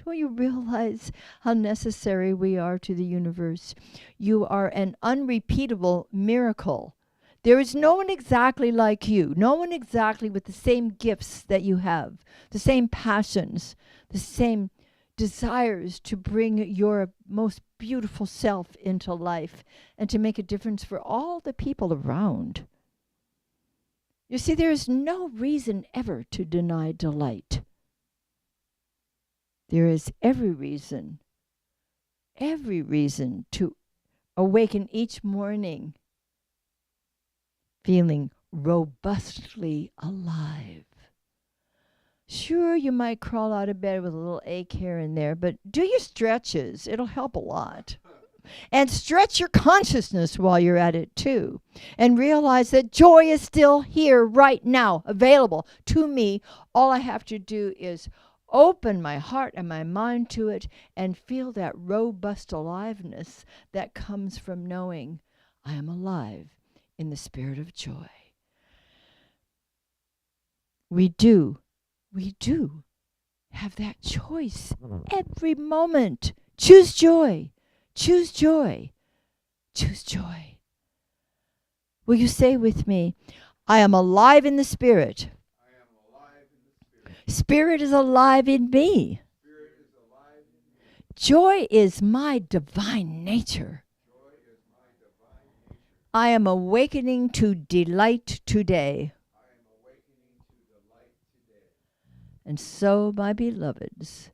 Don't you realize how necessary we are to the universe? You are an unrepeatable miracle. There is no one exactly like you, no one exactly with the same gifts that you have, the same passions, the same desires to bring your most beautiful self into life and to make a difference for all the people around. You see, there is no reason ever to deny delight. There is every reason to awaken each morning feeling robustly alive. Sure, you might crawl out of bed with a little ache here and there, but do your stretches. It'll help a lot. And stretch your consciousness while you're at it too. And realize that joy is still here right now, available to me. All I have to do is open my heart and my mind to it and feel that robust aliveness that comes from knowing I am alive in the spirit of joy. We do have that choice every moment. Choose joy. Choose joy. choose joy. Will you say with me, I am alive in the Spirit. Spirit is alive in me. Joy is my divine nature. I am awakening to delight today. And so, my beloveds,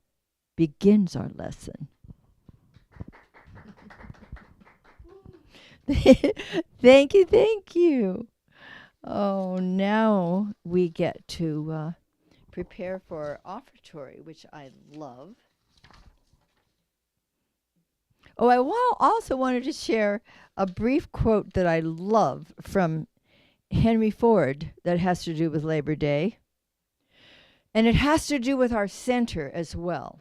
begins our lesson. Thank you, thank you. Oh, now we get to prepare for our offertory, which I love. Oh, also wanted to share a brief quote that I love from Henry Ford that has to do with Labor Day. And it has to do with our center as well.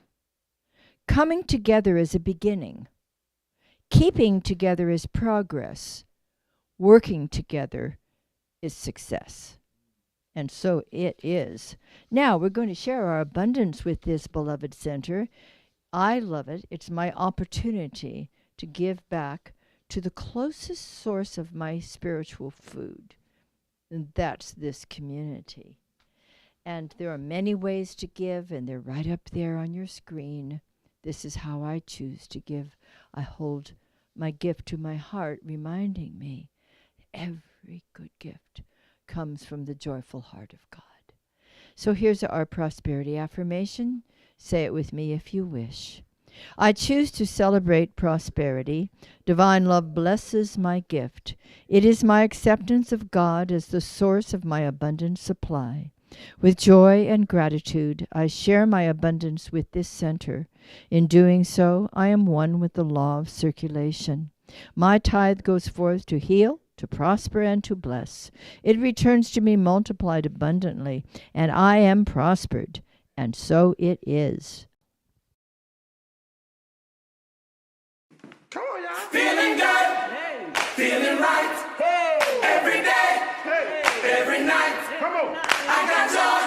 Coming together is a beginning. Keeping together is progress. Working together is success. And so it is. Now we're going to share our abundance with this beloved center. I love it. It's my opportunity to give back to the closest source of my spiritual food. And that's this community. And there are many ways to give, and they're right up there on your screen. This is how I choose to give. I hold my gift to my heart, reminding me every good gift comes from the joyful heart of God. So here's our prosperity affirmation. Say it with me if you wish. I choose to celebrate prosperity. Divine love blesses my gift. It is my acceptance of God as the source of my abundant supply. With joy and gratitude, I share my abundance with this center. In doing so, I am one with the law of circulation. My tithe goes forth to heal, to prosper, and to bless. It returns to me multiplied abundantly, and I am prospered, and so it is. Come on, y'all. Feeling good, feeling right, every day, every night. Come on. I got joy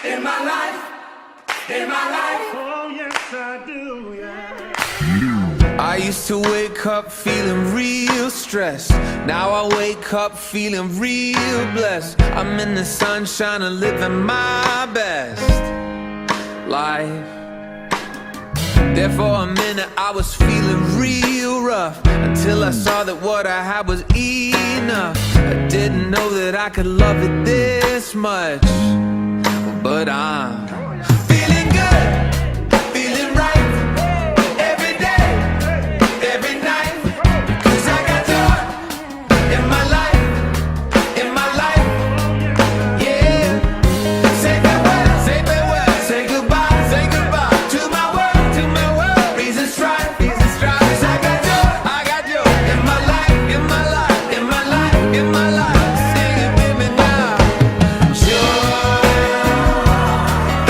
in my life, in my life. Oh, yes, I do, yeah. I used to wake up feeling real stressed. Now I wake up feeling real blessed. I'm in the sunshine and living my best life. There for a minute I was feeling real rough, until I saw that what I had was enough. I didn't know that I could love it this much, but I'm feeling good, feeling right, every day, every night. 'Cause I got joy in my life, yeah. Say farewell, say goodbye to my world. Reasons strive. 'Cause I got joy in my life, in my life, in my life, in my life. Sing it with me now. Joy,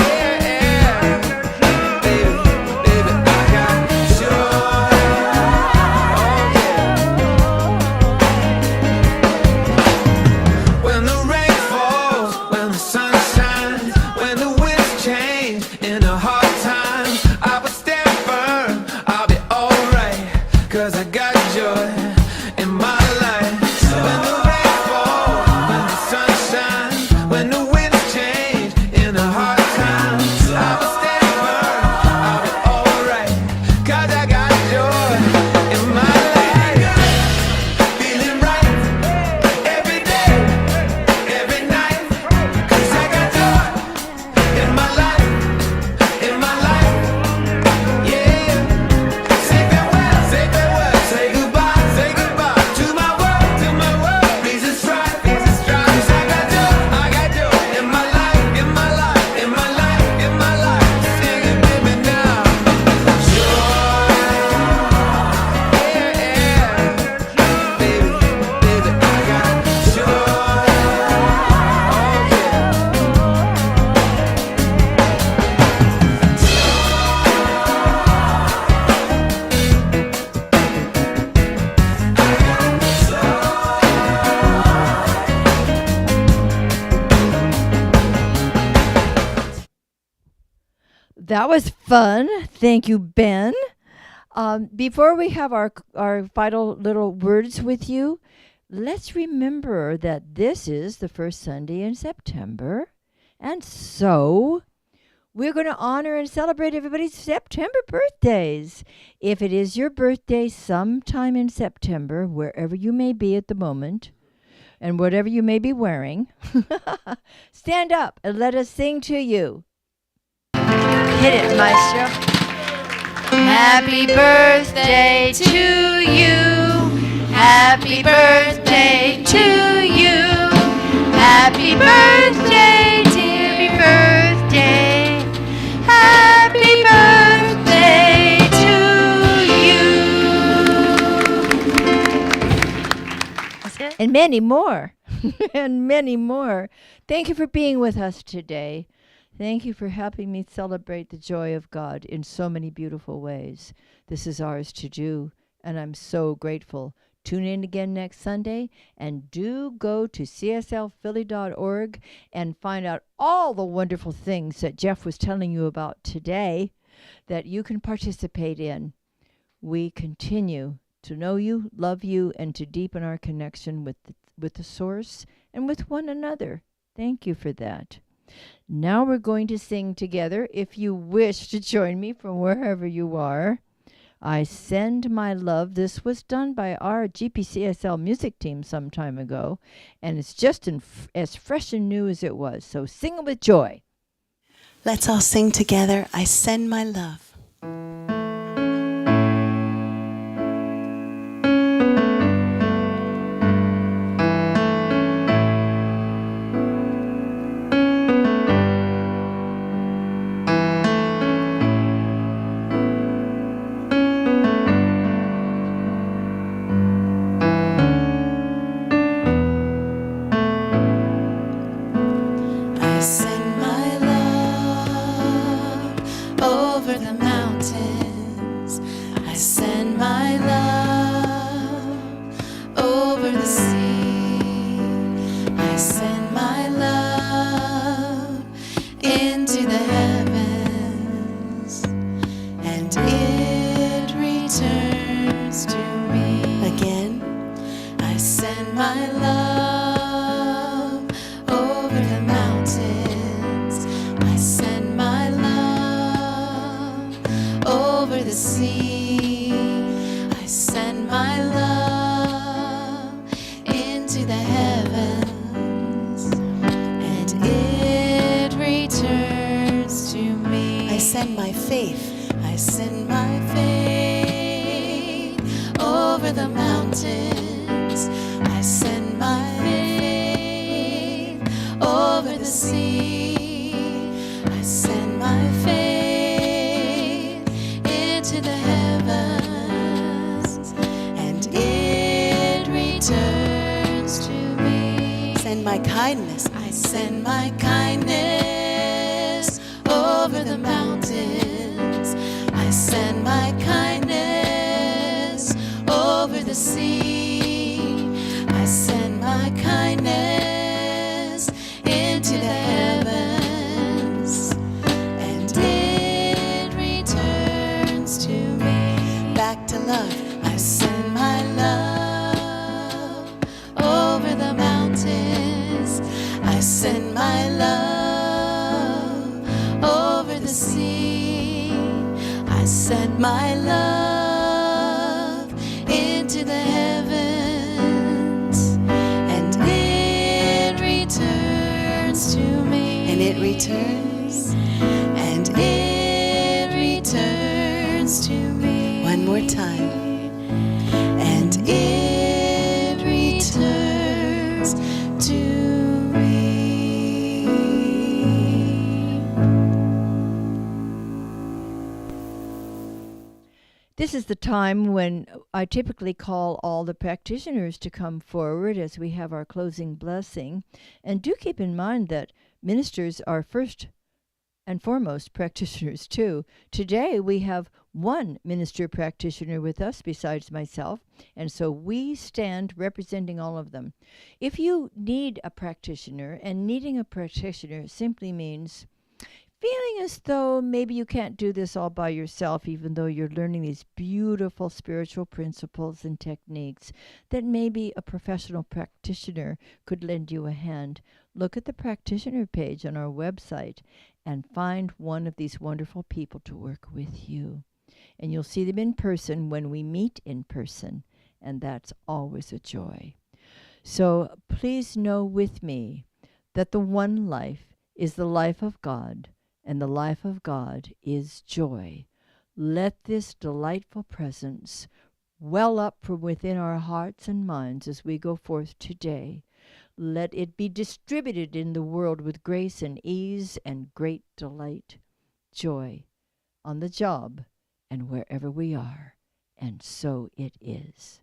yeah, baby, I got joy. Oh yeah. When the rain falls, when the sun shines, when the winds change in a hard time, I will stand firm, I'll be alright. 'Cause I got joy in my life. When the rain falls, when the sun shines, when the winds change in a hard time, I will stand firm, I'll be alright. 'Cause I got joy in my life. Feeling right, every day, every night. 'Cause I got joy in my life, yeah. Say farewell, say goodbye to my world. Reasons strive. 'Cause I got joy in my life, in my life, in my life, in my life. Sing it with me now. Joy, yeah, baby, I got joy. Oh yeah. That was fun. Thank you, Ben. Before we have our final little words with you, let's remember that this is the first Sunday in September. And so we're going to honor and celebrate everybody's September birthdays. If it is your birthday sometime in September, wherever you may be at the moment, and whatever you may be wearing, stand up and let us sing to you. Hit it, maestro. Happy birthday to you. Happy birthday to you. Happy birthday, dear birthday. Happy birthday to you. That's it. And many more. And many more. Thank you for being with us today. Thank you for helping me celebrate the joy of God in so many beautiful ways. This is ours to do, and I'm so grateful. Tune in again next Sunday, and do go to cslphilly.org and find out all the wonderful things that Jeff was telling you about today that you can participate in. We continue to know you, love you, and to deepen our connection with the Source and with one another. Thank you for that. Now we're going to sing together. If you wish to join me from wherever you are, I Send My Love. This was done by our GPCSL music team some time ago, and it's just as fresh and new as it was. So sing it with joy. Let's all sing together, I Send My Love. I send my love over the mountains. I send my love over the sea. I send my love into the heavens, and it returns to me. Again, I send my love over the mountains. I send my love over the sea. I send my love into the heavens, and it returns to me. I send my faith. I send my faith over the mountains. I send my faith over the sea. I send my faith into the heavens, and it returns to me. Send my kindness. I send my kindness over the mountains. I send my kindness over the sea. I send my kindness into the heavens, and it returns to me. Back to love. I send my love over the mountains. I send my love over the sea. I send my love into the heavens, and it returns to me. And it returns, and it returns to me. One more time. And it returns to me. This is the time when I typically call all the practitioners to come forward as we have our closing blessing. And do keep in mind that ministers are first and foremost practitioners too. Today we have one minister practitioner with us besides myself, and so we stand representing all of them. If you need a practitioner, and needing a practitioner simply means feeling as though maybe you can't do this all by yourself, even though you're learning these beautiful spiritual principles and techniques, that maybe a professional practitioner could lend you a hand, look at the practitioner page on our website and find one of these wonderful people to work with you. And you'll see them in person when we meet in person, and that's always a joy. So please know with me that the one life is the life of God, and the life of God is joy. Let this delightful presence well up from within our hearts and minds as we go forth today. Let it be distributed in the world with grace and ease and great delight, joy, on the job and wherever we are. And so it is.